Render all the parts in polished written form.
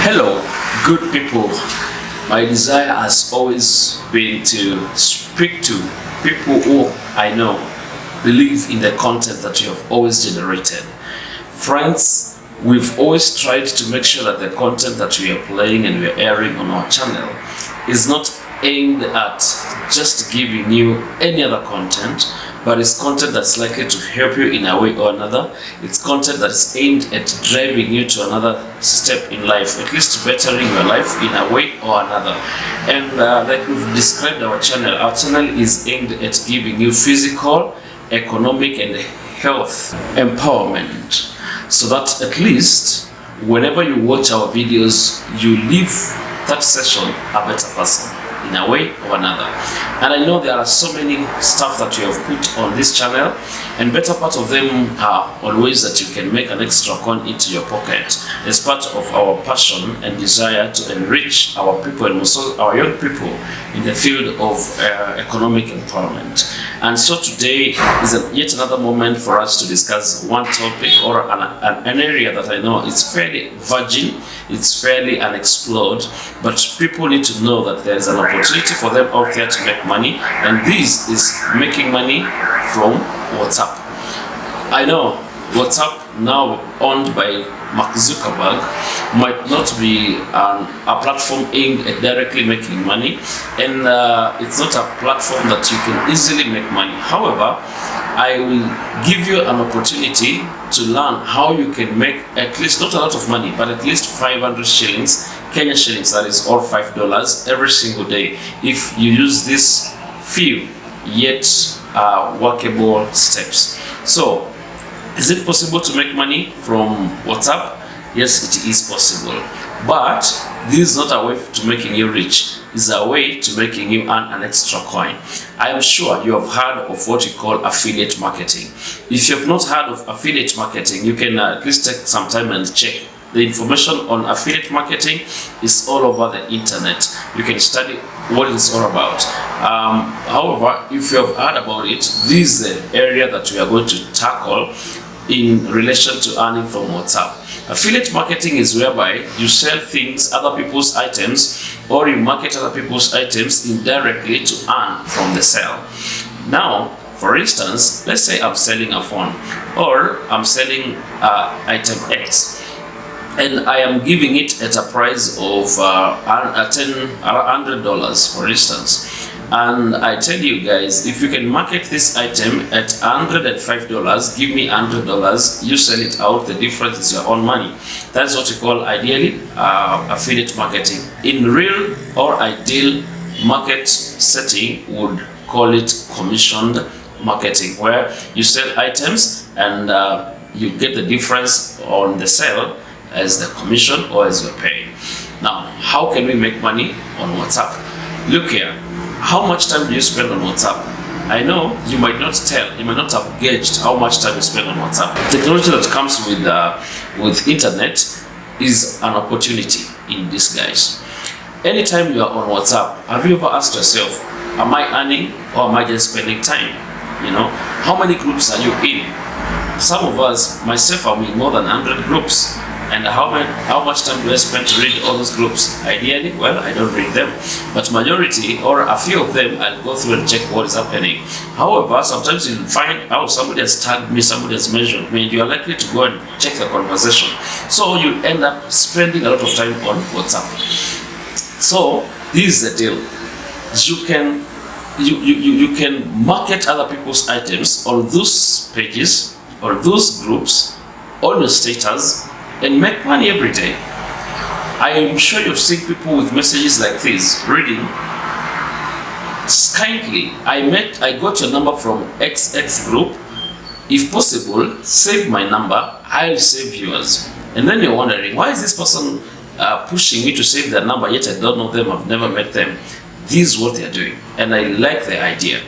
Hello, good people. My desire has always been to speak to people who I know believe in the content that you have always generated. Friends, we've always tried to make sure that the content that we are playing and we are airing on our channel is not aimed at just giving you any other content, but it's content that's likely to help you in a way or another. It's content that's aimed at driving you to another step in life, at least bettering your life in a way or another. And like we've described our channel is aimed at giving you physical, economic, and health empowerment, so that at least whenever you watch our videos, you leave that session a better person in a way or another. And I know there are so many stuff that we have put on this channel, and better part of them are on ways that you can make an extra coin into your pocket as part of our passion and desire to enrich our people and also our young people in the field of economic empowerment. And so today is yet another moment for us to discuss one topic or an area that I know is fairly virgin, it's fairly unexplored, but people need to know that there is an opportunity for them out there to make money, and this is making money from WhatsApp. I know WhatsApp, now owned by Mark Zuckerberg, might not be a platform aimed at directly making money, and it's not a platform that you can easily make money. However, I will give you an opportunity to learn how you can make at least not a lot of money, but at least 500 shillings, Kenya shillings, that is all $5 every single day, if you use these few yet workable steps. So, is it possible to make money from WhatsApp? Yes, it is possible. But this is not a way to making you rich. It's a way to making you earn an extra coin. I am sure you have heard of what we call affiliate marketing. If you have not heard of affiliate marketing, you can at least take some time and check. The information on affiliate marketing is all over the internet. You can study what it's all about. However, if you have heard about it, this is the area that we are going to tackle in relation to earning from WhatsApp. Affiliate marketing is whereby you sell things, other people's items, or you market other people's items indirectly to earn from the sale. Now, for instance, let's say I'm selling a phone, or I'm selling item X, and I am giving it at a price of $100, for instance. And I tell you guys, if you can market this item at $105, give me $100, you sell it out, the difference is your own money. That's what we call ideally affiliate marketing. In real or ideal market setting, would call it commissioned marketing, where you sell items and you get the difference on the sale as the commission or as your pay. Now, how can we make money on WhatsApp? Look here. How much time do you spend on WhatsApp? I know you might not tell, you might not have gauged how much time you spend on WhatsApp. Technology that comes with internet is an opportunity in disguise. Anytime you are on WhatsApp, have you ever asked yourself, am I earning or am I just spending time? You know, how many groups are you in? Some of us, myself, I'm in more than 100 groups. And how much time do I spend to read all those groups? Ideally, well, I don't read them, but majority or a few of them, I'll go through and check what is happening. However, sometimes you'll find out somebody has tagged me, somebody has mentioned me, and you are likely to go and check the conversation. So you'll end up spending a lot of time on WhatsApp. So this is the deal. You can market other people's items on those pages or those groups on your status and make money every day. I am sure you've seen people with messages like this, reading, kindly, I got your number from XX group. If possible, save my number, I'll save yours. And then you're wondering, why is this person pushing me to save their number, yet I don't know them, I've never met them. This is what they're doing, and I like the idea.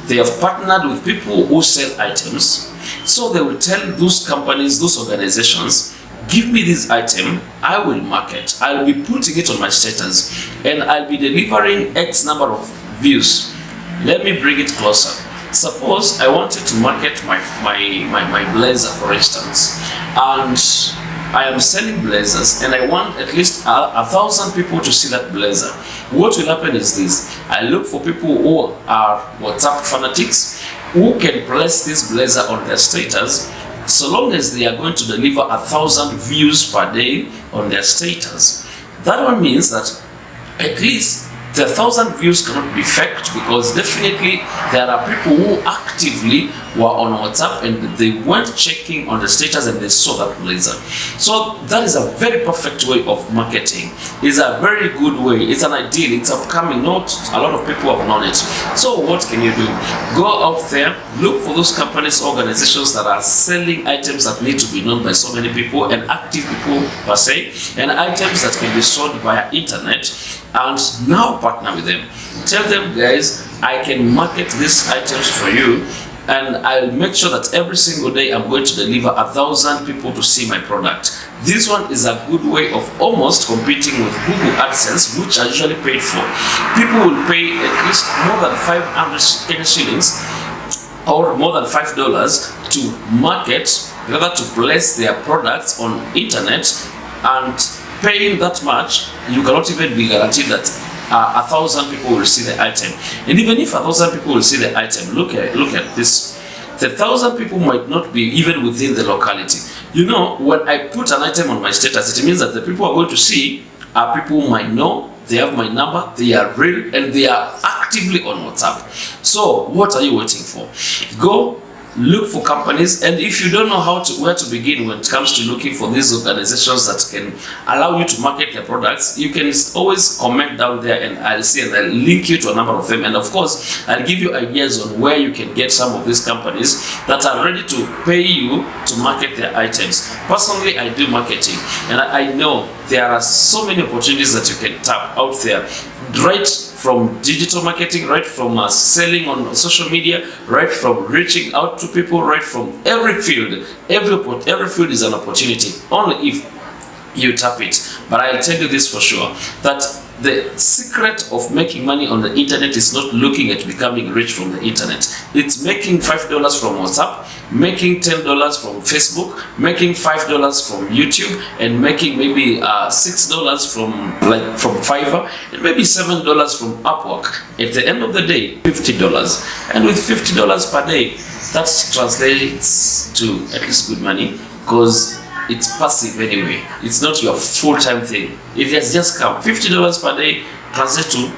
They have partnered with people who sell items, so they will tell those companies, those organizations, give me this item, I will market, I'll be putting it on my status, and I'll be delivering X number of views. Let me bring it closer. Suppose I wanted to market my blazer, for instance, and I am selling blazers and I want at least 1,000 people to see that blazer. What will happen is this: I look for people who are WhatsApp fanatics, who can place this blazer on their status, so long as they are going to deliver 1,000 views per day on their status. That one means that at least the 1,000 views cannot be faked, because definitely there are people who actively were on WhatsApp and they weren't checking on the status and they saw that blazer. So that is a very perfect way of marketing. It's a very good way. It's an ideal. It's upcoming. Not a lot of people have known it. So what can you do? Go out there, look for those companies, organizations that are selling items that need to be known by so many people and active people per se, and items that can be sold via internet, and now partner with them. Tell them, guys, I can market these items for you, and I'll make sure that every single day I'm going to deliver 1,000 people to see my product. This one is a good way of almost competing with Google AdSense, which are usually paid for. People will pay at least more than 500 Kenya shillings or more than $5 to market, rather to place their products on internet, and paying that much, you cannot even be guaranteed that 1,000 people will see the item. And even if 1,000 people will see the item, look at this. The 1,000 people might not be even within the locality. You know, when I put an item on my status, it means that the people are going to see are people whom I know, they have my number, they are real, and they are actively on WhatsApp. So what are you waiting for? Go look for companies, and if you don't know where to begin when it comes to looking for these organizations that can allow you to market their products, you can always comment down there and I'll see, and I'll link you to a number of them, and of course I'll give you ideas on where you can get some of these companies that are ready to pay you to market their items. Personally, I do marketing, and I know there are so many opportunities that you can tap out there, right from digital marketing, right from selling on social media, right from reaching out to people, right from every field. Every field is an opportunity, only if you tap it. But I'll tell you this for sure, that the secret of making money on the internet is not looking at becoming rich from the internet. It's making $5 from WhatsApp, making $10 from Facebook, making $5 from YouTube, and making maybe $6 from Fiverr, and maybe $7 from Upwork. At the end of the day, $50. And with $50 per day, that translates to at least good money, because it's passive anyway. It's not your full-time thing. It has just come. $50 per day translates to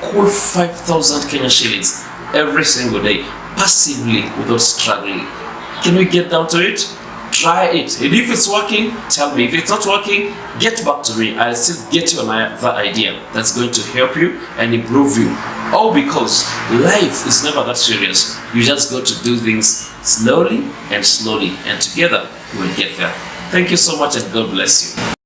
cool 5,000 Kenya shillings every single day, passively, without struggling. Can we get down to it? Try it. And if it's working, tell me. If it's not working, get back to me. I'll still get you another idea that's going to help you and improve you. All because life is never that serious. You just got to do things slowly, and together we'll get there. Thank you so much, and God bless you.